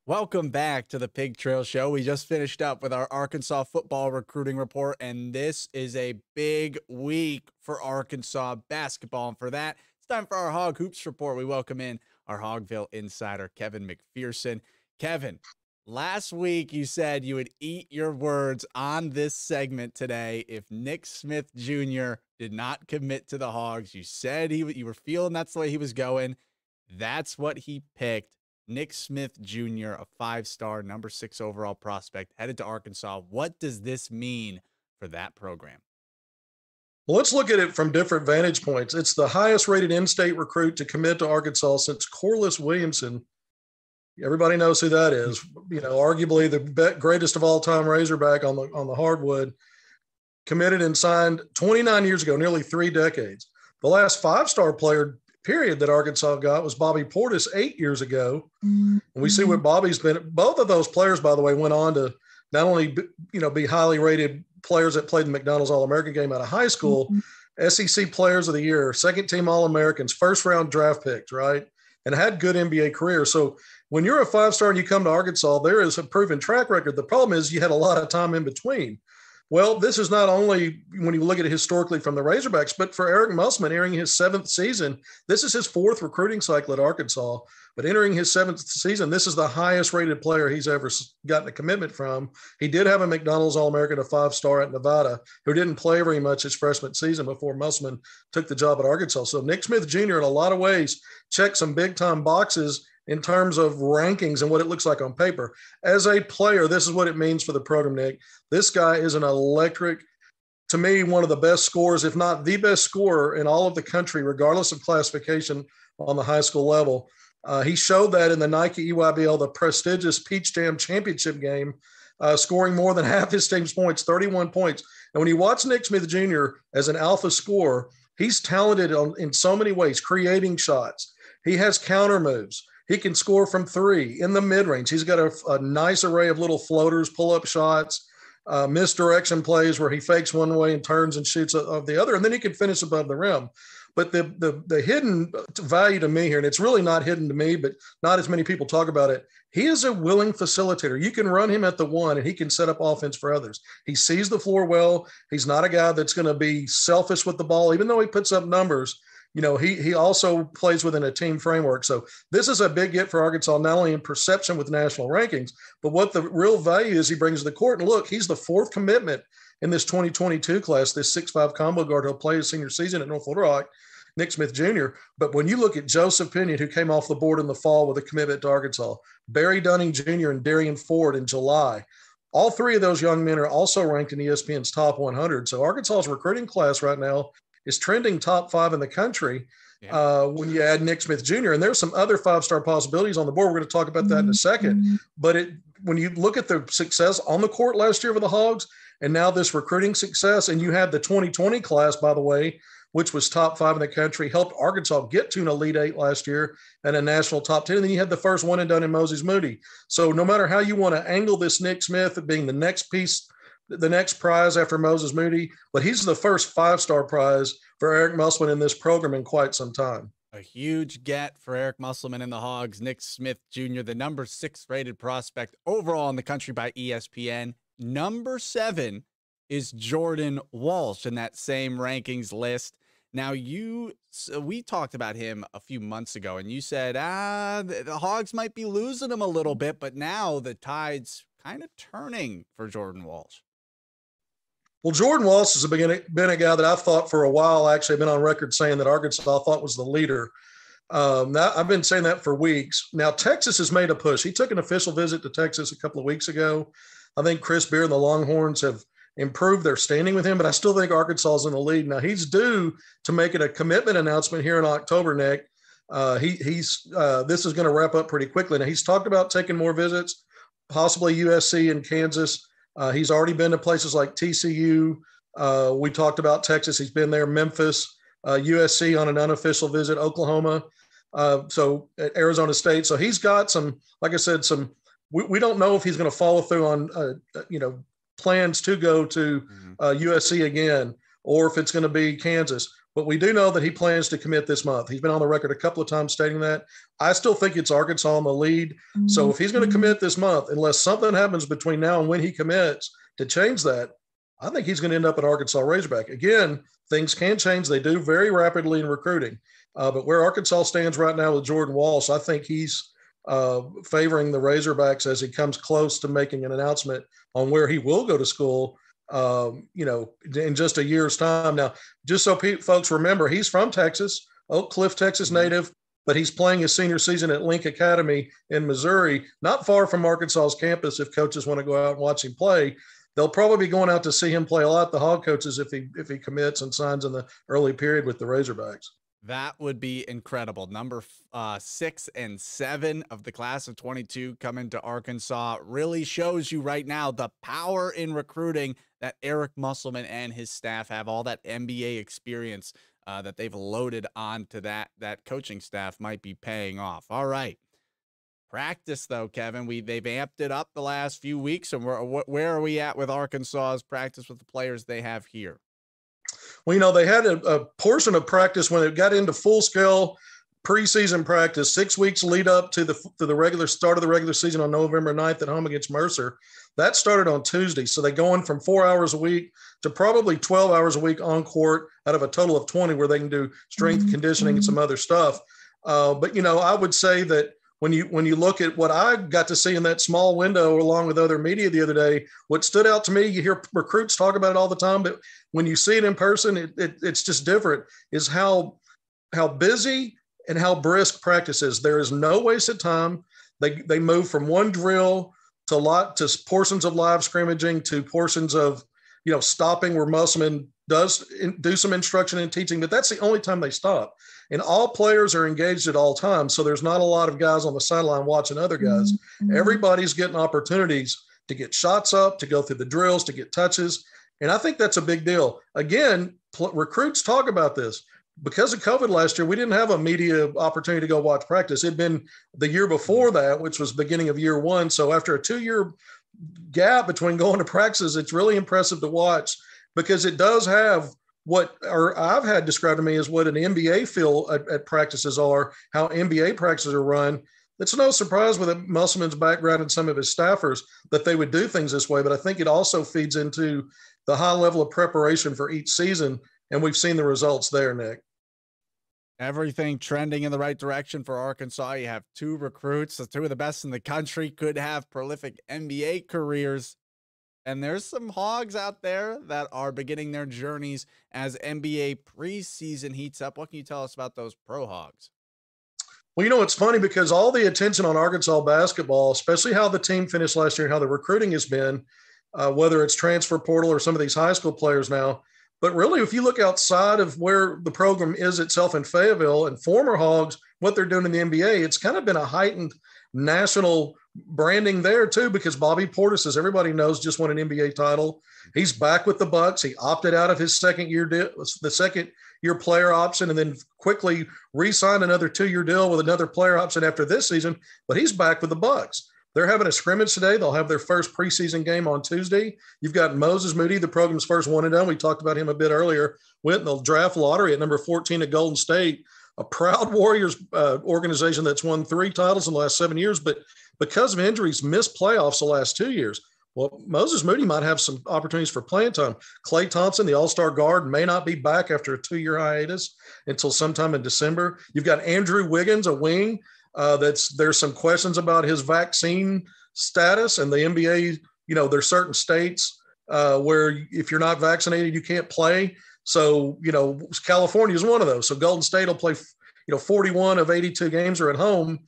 Welcome back to the Pig Trail Show. We just finished up with our Arkansas football recruiting report, and this is a big week for Arkansas basketball. And for that, it's time for our Hog Hoops Report. We welcome in our Hogville insider, Kevin McPherson. Kevin, last week you said you would eat your words on this segment today if Nick Smith Jr. did not commit to the Hogs. You said you were feeling that's the way he was going. That's what he picked. Nick Smith Jr., a 5-star, number 6 overall prospect, headed to Arkansas. What does this mean for that program? Well, let's look at it from different vantage points. It's the highest rated in-state recruit to commit to Arkansas since Corliss Williamson. Everybody knows who that is. Arguably the greatest of all time Razorback on the hardwood. Committed and signed 29 years ago, nearly 3 decades. The last 5-star player period that Arkansas got was Bobby Portis 8 years ago. And we see what Bobby's been. Both of those players, by the way, went on to not only, be highly rated players that played the McDonald's All-American game out of high school, SEC players of the year, second team All-Americans, first round draft picks, right? And had good NBA careers. So when you're a 5-star and you come to Arkansas, there is a proven track record. The problem is you had a lot of time in between. Well, this is not only when you look at it historically from the Razorbacks, but for Eric Musselman entering his 7th season, this is his 4th recruiting cycle at Arkansas. But entering his 7th season, this is the highest rated player he's ever gotten a commitment from. He did have a McDonald's All-American, a 5-star at Nevada, who didn't play very much his freshman season before Musselman took the job at Arkansas. So Nick Smith Jr. in a lot of ways checked some big-time boxes in terms of rankings and what it looks like on paper. As a player, this is what it means for the program, Nick. This guy is an electric, to me, one of the best scorers, if not the best scorer in all of the country, regardless of classification on the high school level. He showed that in the Nike EYBL, the prestigious Peach Jam Championship game, scoring more than half his team's points, 31 points. And when you watch Nick Smith Jr. as an alpha scorer, he's talented in so many ways, creating shots. He has counter moves. He can score from 3 in the mid-range. He's got a nice array of little floaters, pull-up shots, misdirection plays where he fakes one way and turns and shoots of the other, and then he can finish above the rim. But the hidden value to me here, and it's really not hidden to me, but not as many people talk about it, he is a willing facilitator. You can run him at the 1, and he can set up offense for others. He sees the floor well. He's not a guy that's going to be selfish with the ball, even though he puts up numbers. He also plays within a team framework. So this is a big get for Arkansas, not only in perception with national rankings, but what the real value is he brings to the court. And look, he's the 4th commitment in this 2022 class, this 6'5" combo guard who'll play his senior season at North Little Rock, Nick Smith Jr. But when you look at Joseph Pinion, who came off the board in the fall with a commitment to Arkansas, Barry Dunning Jr. and Darian Ford in July, all 3 of those young men are also ranked in ESPN's top 100. So Arkansas's recruiting class right now is trending top 5 in the country when you add Nick Smith Jr. And there's some other 5-star possibilities on the board. We're going to talk about that in a second. But when you look at the success on the court last year for the Hogs and now this recruiting success, and you had the 2020 class, by the way, which was top 5 in the country, helped Arkansas get to an Elite 8 last year and a national top 10. And then you had the first one and done in Moses Moody. So no matter how you want to angle this Nick Smith being the next piece, the next prize after Moses Moody, but he's the first 5-star prize for Eric Musselman in this program in quite some time. A huge get for Eric Musselman and the Hogs. Nick Smith Jr., the number 6 rated prospect overall in the country by ESPN. Number 7 is Jordan Walsh in that same rankings list. Now, we talked about him a few months ago, and you said, the Hogs might be losing him a little bit, but now the tide's kind of turning for Jordan Walsh. Well, Jordan Walsh has been a guy that I've thought for a while. Actually, I've been on record saying that Arkansas thought was the leader. I've been saying that for weeks. Now, Texas has made a push. He took an official visit to Texas a couple of weeks ago. I think Chris Beard and the Longhorns have improved their standing with him, but I still think Arkansas is in the lead. Now, he's due to make it a commitment announcement here in October, Nick. This is going to wrap up pretty quickly. Now, he's talked about taking more visits, possibly USC and Kansas. He's already been to places like TCU. We talked about Texas. He's been there, Memphis, USC on an unofficial visit, Oklahoma, so at Arizona State. So he's got some, like I said, we don't know if he's going to follow through on, plans to go to USC again, or if it's going to be Kansas. but we do know that he plans to commit this month. He's been on the record a couple of times stating that. I still think it's Arkansas in the lead. So if he's going to commit this month, unless something happens between now and when he commits to change that, I think he's going to end up at Arkansas Razorback. Again, things can change. They do very rapidly in recruiting. But where Arkansas stands right now with Jordan Walsh, I think he's favoring the Razorbacks as he comes close to making an announcement on where he will go to school, in just a year's time. Now, just so folks remember, he's from Texas, Oak Cliff, Texas native, but he's playing his senior season at Link Academy in Missouri, not far from Arkansas's campus. If coaches want to go out and watch him play, they'll probably be going out to see him play a lot, the Hog coaches, if he commits and signs in the early period with the Razorbacks. That would be incredible. Number 6 and 7 of the class of 22 coming to Arkansas really shows you right now the power in recruiting that Eric Musselman and his staff have, all that NBA experience that they've loaded onto that coaching staff might be paying off. All right. Practice, though, Kevin, they've amped it up the last few weeks, and where are we at with Arkansas's practice with the players they have here? Well, they had a portion of practice when it got into full-scale preseason practice, 6 weeks lead up to the regular start of the regular season on November 9th at home against Mercer. That started on Tuesday. So they go in from 4 hours a week to probably 12 hours a week on court out of a total of 20 where they can do strength conditioning and some other stuff. But I would say that when you look at what I got to see in that small window along with other media the other day, what stood out to me, you hear recruits talk about it all the time, but when you see it in person, it's just different, is how busy and how brisk practice is. There is no wasted time. They move from one drill to portions of live scrimmaging to portions of, stopping where Musselman does do some instruction and teaching, but that's the only time they stop. And all players are engaged at all times. So there's not a lot of guys on the sideline watching other guys. Everybody's getting opportunities to get shots up, to go through the drills, to get touches. And I think that's a big deal. Again, recruits talk about this. Because of COVID last year, we didn't have a media opportunity to go watch practice. It'd been the year before that, which was beginning of year one. So after a 2-year gap between going to practices, it's really impressive to watch because it does have I've had described to me as what an NBA feel at practices are, how NBA practices are run. It's no surprise with Musselman's background and some of his staffers that they would do things this way, but I think it also feeds into the high level of preparation for each season, and we've seen the results there, Nick. Everything trending in the right direction for Arkansas. You have 2 recruits, the 2 of the best in the country, could have prolific NBA careers. And there's some Hogs out there that are beginning their journeys as NBA preseason heats up. What can you tell us about those pro Hogs? Well, it's funny because all the attention on Arkansas basketball, especially how the team finished last year and how the recruiting has been, whether it's transfer portal or some of these high school players now. But really, if you look outside of where the program is itself in Fayetteville and former Hogs, what they're doing in the NBA, it's kind of been a heightened national branding there too, because Bobby Portis, as everybody knows, just won an NBA title. He's back with the Bucks. He opted out of his the second year player option, and then quickly re-signed another 2-year deal with another player option after this season. But he's back with the Bucks. They're having a scrimmage today. They'll have their first preseason game on Tuesday. You've got Moses Moody, the program's first one and done. We talked about him a bit earlier. Went in the draft lottery at number 14 at Golden State, a proud Warriors organization that's won 3 titles in the last 7 years, but because of injuries, missed playoffs the last 2 years. Well, Moses Moody might have some opportunities for playing time. Klay Thompson, the all-star guard, may not be back after a 2-year hiatus until sometime in December. You've got Andrew Wiggins, a wing. There's some questions about his vaccine status, and the NBA, there's certain states where if you're not vaccinated, you can't play. So, California is one of those. So Golden State will play, 41 of 82 games are at home.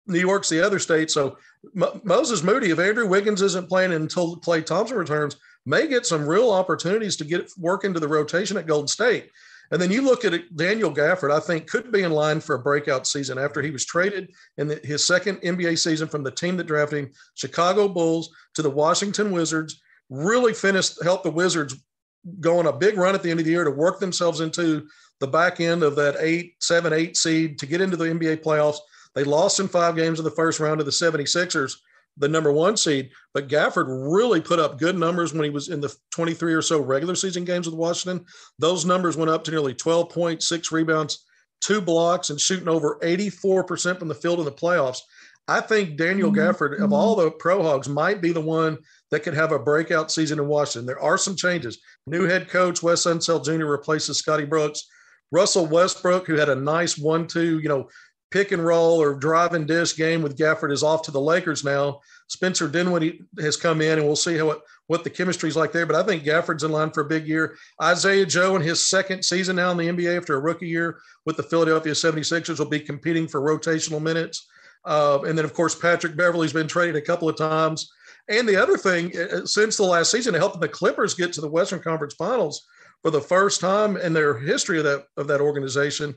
New York's the other state. So Moses Moody, if Andrew Wiggins isn't playing until Klay Thompson returns, may get some real opportunities to get work into the rotation at Golden State. And then you look at it, Daniel Gafford, I think could be in line for a breakout season after he was traded in his second NBA season from the team that drafted him, Chicago Bulls, to the Washington Wizards, really helped the Wizards go on a big run at the end of the year to work themselves into the back end of that 7-8 seed to get into the NBA playoffs. They lost in 5 games in the first round to the 76ers, the number one seed. But Gafford really put up good numbers when he was in the 23 or so regular season games with Washington. Those numbers went up to nearly 12 points, 6 rebounds, 2 blocks, and shooting over 84% from the field in the playoffs. I think Daniel Gafford, of all the Pro Hogs, might be the one that could have a breakout season in Washington. There are some changes. New head coach Wes Unseld Jr. replaces Scotty Brooks. Russell Westbrook, who had a nice 1-2, pick and roll or drive and dish game with Gafford, is off to the Lakers now. Spencer Dinwiddie has come in, and we'll see what the chemistry is like there. But I think Gafford's in line for a big year. Isaiah Joe, in his second season now in the NBA after a rookie year with the Philadelphia 76ers, will be competing for rotational minutes. And then, of course, Patrick Beverley's been traded a couple of times. And the other thing, since the last season, helping the Clippers get to the Western Conference Finals for the first time in their history of that organization.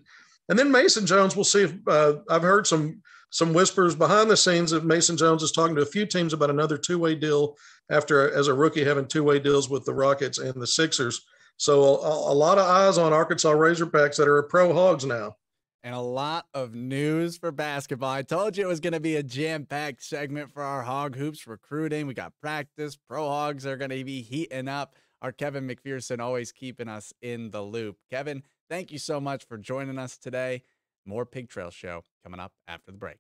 And then Mason Jones, we'll see if I've heard some whispers behind the scenes that Mason Jones is talking to a few teams about another two-way deal after, as a rookie, having two-way deals with the Rockets and the Sixers. So a lot of eyes on Arkansas Razorbacks that are Pro Hogs now. And a lot of news for basketball. I told you it was going to be a jam-packed segment for our Hog Hoops recruiting. We got practice. Pro Hogs are going to be heating up. Our Kevin McPherson always keeping us in the loop. Kevin, thank you so much for joining us today. More Pig Trail Show coming up after the break.